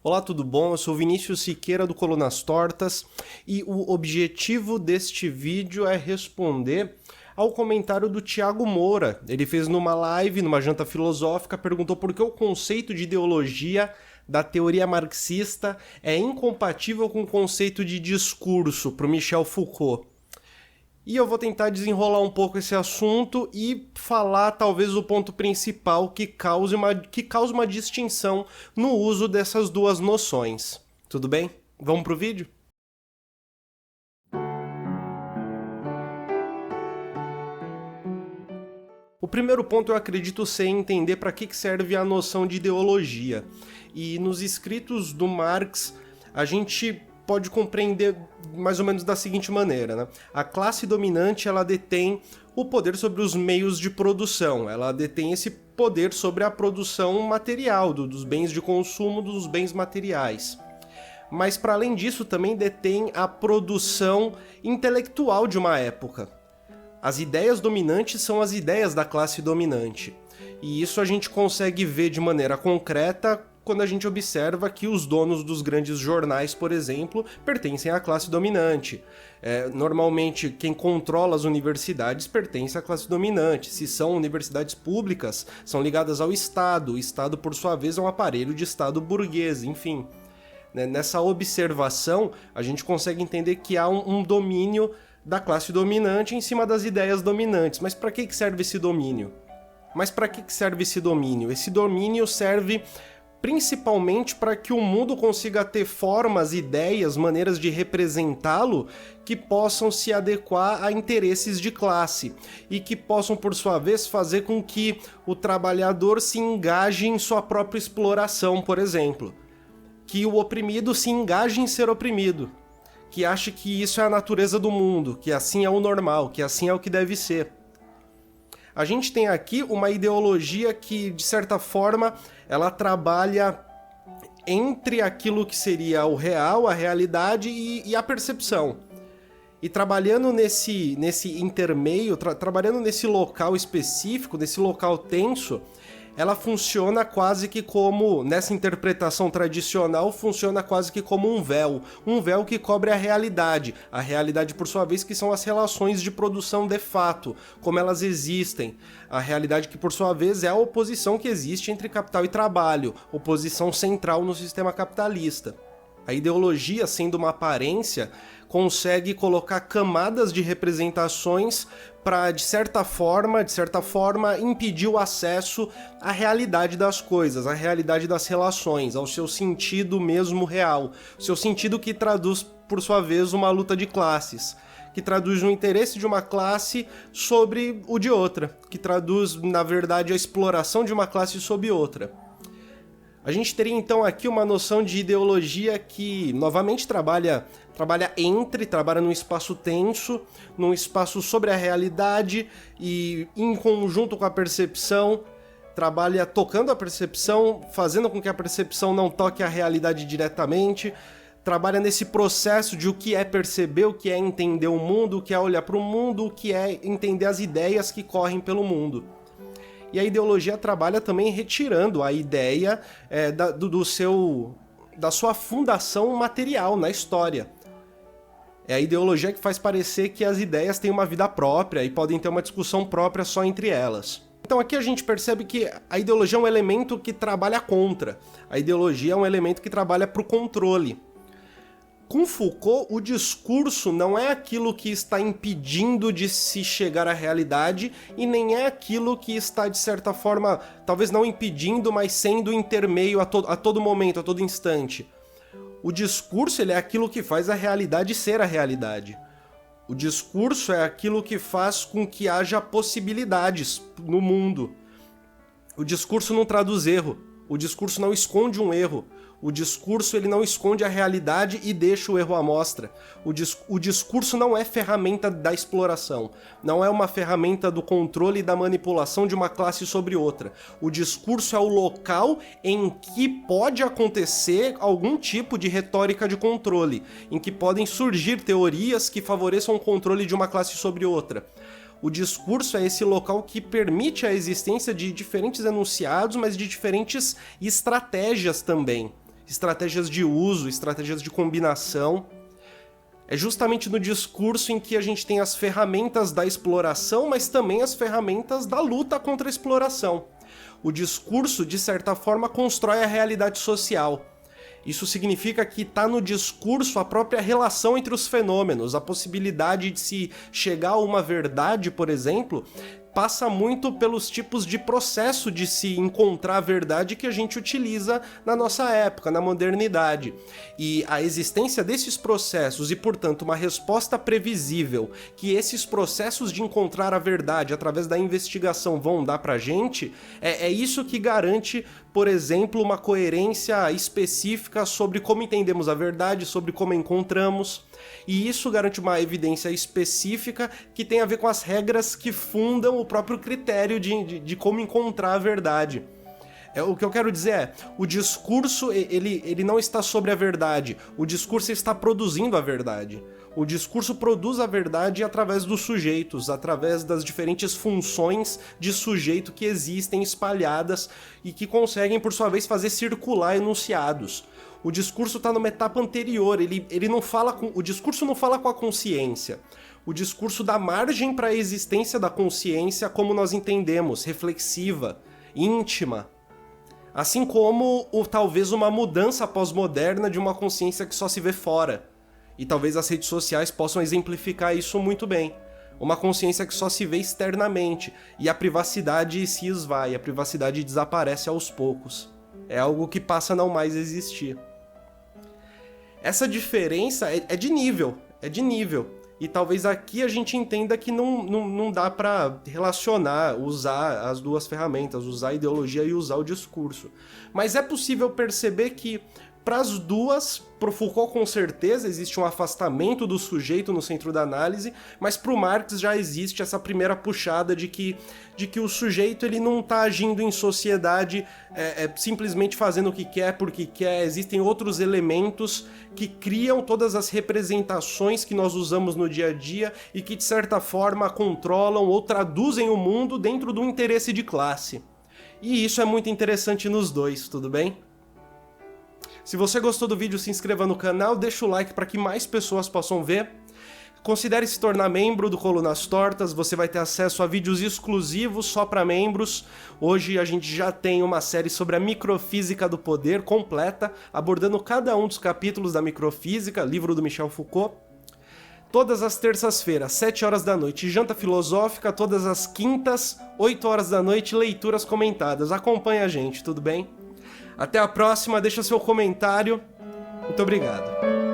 Olá, tudo bom? Eu sou Vinícius Siqueira do Colunas Tortas e o objetivo deste vídeo é responder ao comentário do Thiago Moura. Ele fez numa live, numa janta filosófica, perguntou por que o conceito de ideologia da teoria marxista é incompatível com o conceito de discurso para o Michel Foucault. E eu vou tentar desenrolar um pouco esse assunto e falar talvez o ponto principal que causa uma distinção no uso dessas duas noções. Tudo bem? Vamos pro vídeo? O primeiro ponto eu acredito ser entender para que serve a noção de ideologia. E nos escritos do Marx, a gente pode compreender mais ou menos da seguinte maneira, né? A classe dominante, ela detém o poder sobre os meios de produção, ela detém esse poder sobre a produção material, dos bens de consumo, dos bens materiais. Mas, para além disso, também detém a produção intelectual de uma época. As ideias dominantes são as ideias da classe dominante. E isso a gente consegue ver de maneira concreta quando a gente observa que os donos dos grandes jornais, por exemplo, pertencem à classe dominante. Normalmente, quem controla as universidades pertence à classe dominante. Se são universidades públicas, são ligadas ao Estado. O Estado, por sua vez, é um aparelho de Estado burguês, enfim. Nessa observação, a gente consegue entender que há um domínio da classe dominante em cima das ideias dominantes. Mas para que serve esse domínio? Esse domínio serve principalmente para que o mundo consiga ter formas, ideias, maneiras de representá-lo que possam se adequar a interesses de classe e que possam, por sua vez, fazer com que o trabalhador se engaje em sua própria exploração, por exemplo. Que o oprimido se engaje em ser oprimido, que ache que isso é a natureza do mundo, que assim é o normal, que assim é o que deve ser. A gente tem aqui uma ideologia que, de certa forma, ela trabalha entre aquilo que seria o real, a realidade e a percepção. E trabalhando nesse intermeio, trabalhando nesse local específico, nesse local tenso, ela funciona quase que como, nessa interpretação tradicional, funciona quase que como um véu que cobre a realidade por sua vez que são as relações de produção de fato, como elas existem, a realidade que por sua vez é a oposição que existe entre capital e trabalho, oposição central no sistema capitalista. A ideologia, sendo uma aparência, consegue colocar camadas de representações para, de certa forma, impedir o acesso à realidade das coisas, à realidade das relações, ao seu sentido mesmo real, o seu sentido que traduz, por sua vez, uma luta de classes, que traduz o interesse de uma classe sobre o de outra, que traduz, na verdade, a exploração de uma classe sobre outra. A gente teria então aqui uma noção de ideologia que novamente trabalha num espaço tenso, num espaço sobre a realidade e em conjunto com a percepção, trabalha tocando a percepção, fazendo com que a percepção não toque a realidade diretamente, trabalha nesse processo de o que é perceber, o que é entender o mundo, o que é olhar para o mundo, o que é entender as ideias que correm pelo mundo. E a ideologia trabalha também retirando a ideia da sua fundação material na história. É a ideologia que faz parecer que as ideias têm uma vida própria e podem ter uma discussão própria só entre elas. Então aqui a gente percebe que a ideologia é um elemento que trabalha contra. A ideologia é um elemento que trabalha para o controle. Com Foucault, o discurso não é aquilo que está impedindo de se chegar à realidade e nem é aquilo que está, de certa forma, talvez não impedindo, mas sendo intermeio a todo momento, a todo instante. O discurso ele é aquilo que faz a realidade ser a realidade. O discurso é aquilo que faz com que haja possibilidades no mundo. O discurso não traduz erro. O discurso não esconde um erro. O discurso ele não esconde a realidade e deixa o erro à mostra. O discurso não é ferramenta da exploração. Não é uma ferramenta do controle e da manipulação de uma classe sobre outra. O discurso é o local em que pode acontecer algum tipo de retórica de controle, em que podem surgir teorias que favoreçam o controle de uma classe sobre outra. O discurso é esse local que permite a existência de diferentes enunciados, mas de diferentes estratégias também. estratégias de uso, estratégias de combinação. É justamente no discurso em que a gente tem as ferramentas da exploração, mas também as ferramentas da luta contra a exploração. O discurso, de certa forma, constrói a realidade social. Isso significa que está no discurso a própria relação entre os fenômenos, a possibilidade de se chegar a uma verdade, por exemplo, passa muito pelos tipos de processo de se encontrar a verdade que a gente utiliza na nossa época, na modernidade. E a existência desses processos e, portanto, uma resposta previsível que esses processos de encontrar a verdade através da investigação vão dar pra gente, é isso que garante, por exemplo, uma coerência específica sobre como entendemos a verdade, sobre como encontramos. E isso garante uma evidência específica que tem a ver com as regras que fundam o próprio critério de como encontrar a verdade. O que eu quero dizer é, o discurso ele não está sobre a verdade, o discurso está produzindo a verdade. O discurso produz a verdade através dos sujeitos, através das diferentes funções de sujeito que existem espalhadas e que conseguem, por sua vez, fazer circular enunciados. O discurso está numa etapa anterior, ele não fala o discurso não fala com a consciência. O discurso dá margem para a existência da consciência como nós entendemos, reflexiva, íntima. Assim como talvez uma mudança pós-moderna de uma consciência que só se vê fora. E talvez as redes sociais possam exemplificar isso muito bem. Uma consciência que só se vê externamente, e a privacidade se esvai, a privacidade desaparece aos poucos. É algo que passa a não mais existir. Essa diferença é de nível, E talvez aqui a gente entenda que não dá para relacionar, usar as duas ferramentas, usar a ideologia e usar o discurso. Mas é possível perceber que, para as duas, para o Foucault com certeza existe um afastamento do sujeito no centro da análise, mas para o Marx já existe essa primeira puxada de que o sujeito ele não está agindo em sociedade simplesmente fazendo o que quer porque quer. Existem outros elementos que criam todas as representações que nós usamos no dia a dia e que de certa forma controlam ou traduzem o mundo dentro do interesse de classe. E isso é muito interessante nos dois, tudo bem? Se você gostou do vídeo, se inscreva no canal, deixa o like para que mais pessoas possam ver. Considere se tornar membro do Colunas Tortas, você vai ter acesso a vídeos exclusivos só para membros. Hoje a gente já tem uma série sobre a microfísica do poder completa, abordando cada um dos capítulos da microfísica, livro do Michel Foucault. Todas as terças-feiras, 7 horas da noite, janta filosófica, todas as quintas, 8 horas da noite, leituras comentadas. Acompanha a gente, tudo bem? Até a próxima, deixa seu comentário. Muito obrigado.